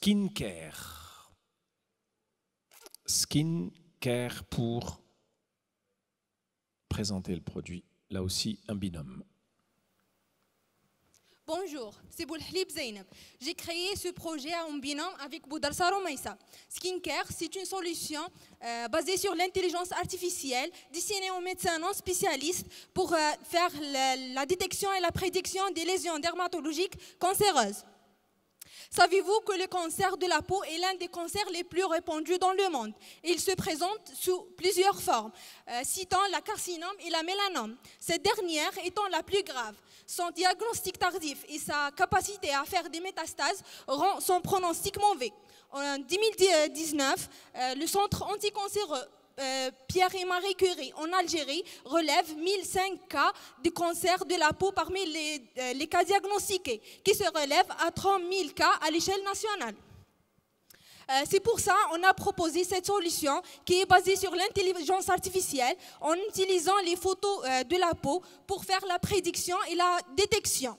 Skincare. Skincare pour présenter le produit. Là aussi, un binôme. Bonjour, c'est Boulhlib Zainab. J'ai créé ce projet en binôme avec Boudarsa Romaïsa. Skincare, c'est une solution basée sur l'intelligence artificielle destinée aux médecins non spécialistes pour faire la détection et la prédiction des lésions dermatologiques cancéreuses. Savez-vous que le cancer de la peau est l'un des cancers les plus répandus dans le monde? Il se présente sous plusieurs formes, citant la carcinome et la mélanome, cette dernière étant la plus grave. Son diagnostic tardif et sa capacité à faire des métastases rend son pronostic mauvais. En 2019, le centre anticancéreux Pierre et Marie Curie en Algérie relève 1005 cas de cancer de la peau parmi les cas diagnostiqués, qui se relèvent à 30 000 cas à l'échelle nationale. C'est pour ça qu'on a proposé cette solution qui est basée sur l'intelligence artificielle en utilisant les photos de la peau pour faire la prédiction et la détection.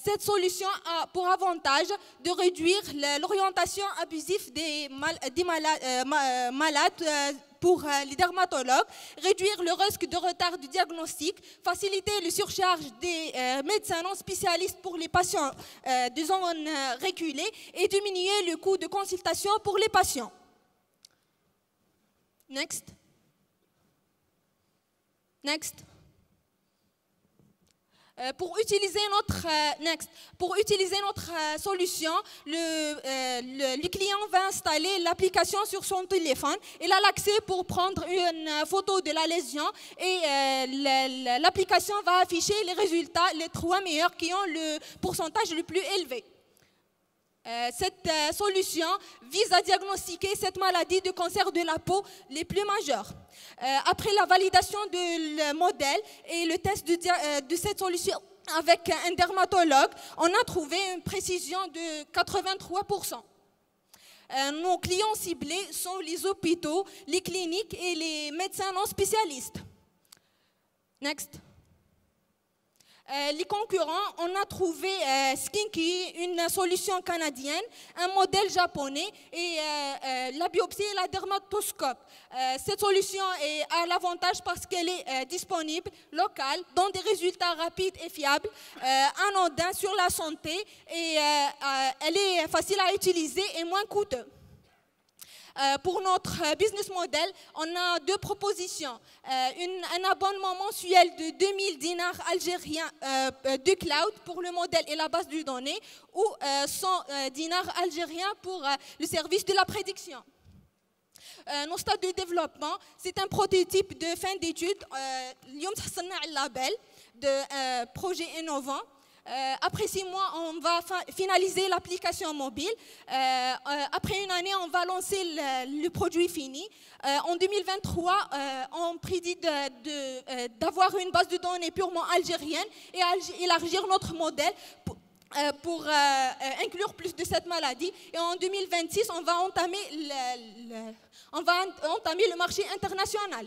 Cette solution a pour avantage de réduire l'orientation abusive des malades pour les dermatologues, réduire le risque de retard du diagnostic, faciliter le surcharge des médecins non spécialistes pour les patients de zones reculées et diminuer le coût de consultation pour les patients. Next. Next. Pour utiliser notre solution, le client va installer l'application sur son téléphone. Il a l'accès pour prendre une photo de la lésion et l'application va afficher les résultats, les 3 meilleurs qui ont le pourcentage le plus élevé. Cette solution vise à diagnostiquer cette maladie de cancer de la peau les plus majeures. Après la validation du modèle et le test de cette solution avec un dermatologue, on a trouvé une précision de 83%. Nos clients ciblés sont les hôpitaux, les cliniques et les médecins non spécialistes. Next. Les concurrents, on a trouvé Skinky, une solution canadienne, un modèle japonais et la biopsie et la dermatoscope. Cette solution a l'avantage parce qu'elle est disponible, locale, donne des résultats rapides et fiables, anodins sur la santé et elle est facile à utiliser et moins coûteuse. Pour notre business model, on a 2 propositions. Un abonnement mensuel de 2000 dinars algériens de cloud pour le modèle et la base de données ou 100 dinars algériens pour le service de la prédiction. Nos stades de développement, c'est un prototype de fin d'études. اليوم تحصلنا على label de projet innovant. Après 6 mois, on va finaliser l'application mobile. Après une année, on va lancer le produit fini. En 2023, on prédit d'avoir une base de données purement algérienne et élargir notre modèle pour inclure plus de cette maladie. Et en 2026, on va entamer le marché international.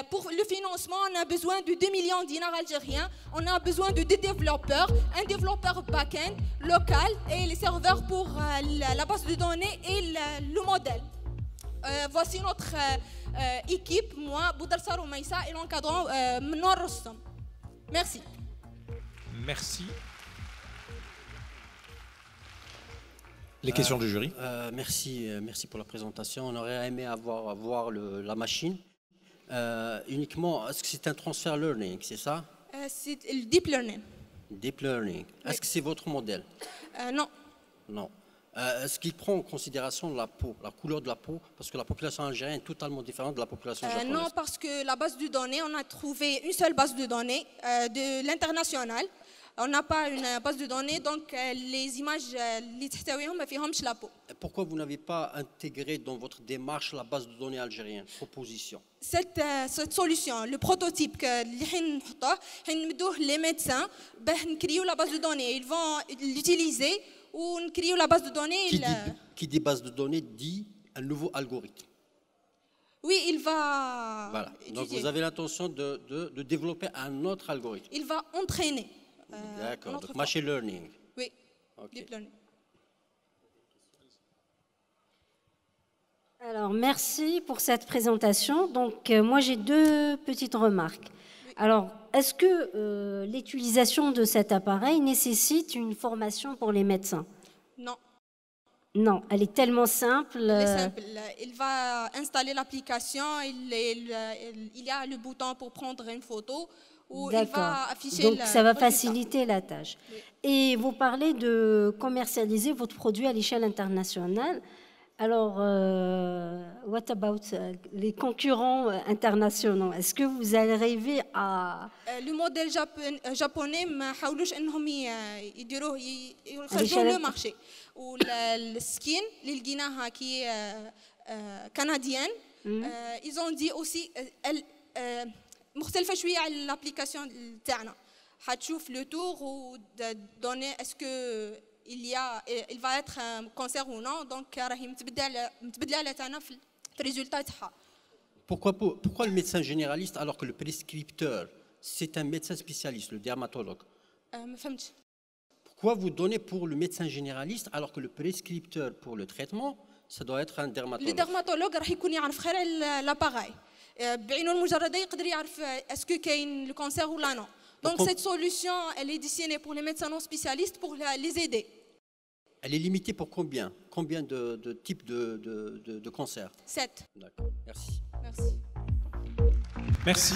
Pour le financement, on a besoin de 2 millions de dinars algériens. On a besoin de 2 développeurs, un développeur back-end local et les serveurs pour la base de données et le modèle. Voici notre équipe, moi, Boudarsa Romaïsa et l'encadrant Mnor Rostom. Merci. Merci. Les questions du jury. Merci pour la présentation. On aurait aimé voir la machine. Uniquement, est-ce que c'est un transfer learning, c'est ça? C'est le deep learning. Deep learning. Est-ce que c'est votre modèle? Non. Non. Est-ce qu'il prend en considération la peau, la couleur de la peau? Parce que la population algérienne est totalement différente de la population japonaise. Non, parce que la base de données, on a trouvé une seule base de données de l'international. On n'a pas une base de données, donc les images, les تحتويهم ما فيهمش la peau. Pourquoi vous n'avez pas intégré dans votre démarche la base de données algérienne? Proposition. Cette solution, le prototype اللي حين نحطوه حنمدوه les médecins باه نكريو la base de données. Ils vont l'utiliser ou نكريو la base de données. Qui dit base de données dit un nouveau algorithme. Oui, il va. Voilà. Donc vous avez l'intention de développer un autre algorithme. Il va entraîner. D'accord. Donc machine learning. Oui. Okay. Deep learning. Alors, merci pour cette présentation. Donc, moi, j'ai deux petites remarques. Alors, est-ce que l'utilisation de cet appareil nécessite une formation pour les médecins? Non, Non, elle est tellement simple. elle est simple. Il va installer l'application, il y a le bouton pour prendre une photo où il D'accord. va afficher Donc, le ça va résultat. faciliter la tâche. Oui. Et vous parlez de commercialiser votre produit à l'échelle internationale. Alors, what about les concurrents internationaux? Est-ce que vous arrivez à... Le modèle japonais ما حاولوش انهم يديروه يخرجوه l'échelle لو مارشي والسكين اللي لقيناها كي كنديان ils ont dit aussi مختلفه شويه على الابليكاسيون تاعنا حتشوف لو تور و دوني اسكو il va être un cancer ou non donc راهي متبدله على تاعنا في الريزولتا تاعها. Pourquoi le médecin généraliste alors que le prescripteur, c'est un médecin spécialiste, le dermatologue? ما فهمتش. Pourquoi vous donnez pour le médecin généraliste alors que le prescripteur pour le traitement, ça doit être un dermatologue? الدرماتولوج راح يكون يعرف خير على لاباغاي بعينه المجرده يقدر يعرف اسكو كاين لو كونسير ولا نو. Donc cette solution, elle est destinée pour les médecins non spécialistes pour les aider. Elle est limitée pour combien? Combien de types de cancers? 7. D'accord, merci. Merci. Merci.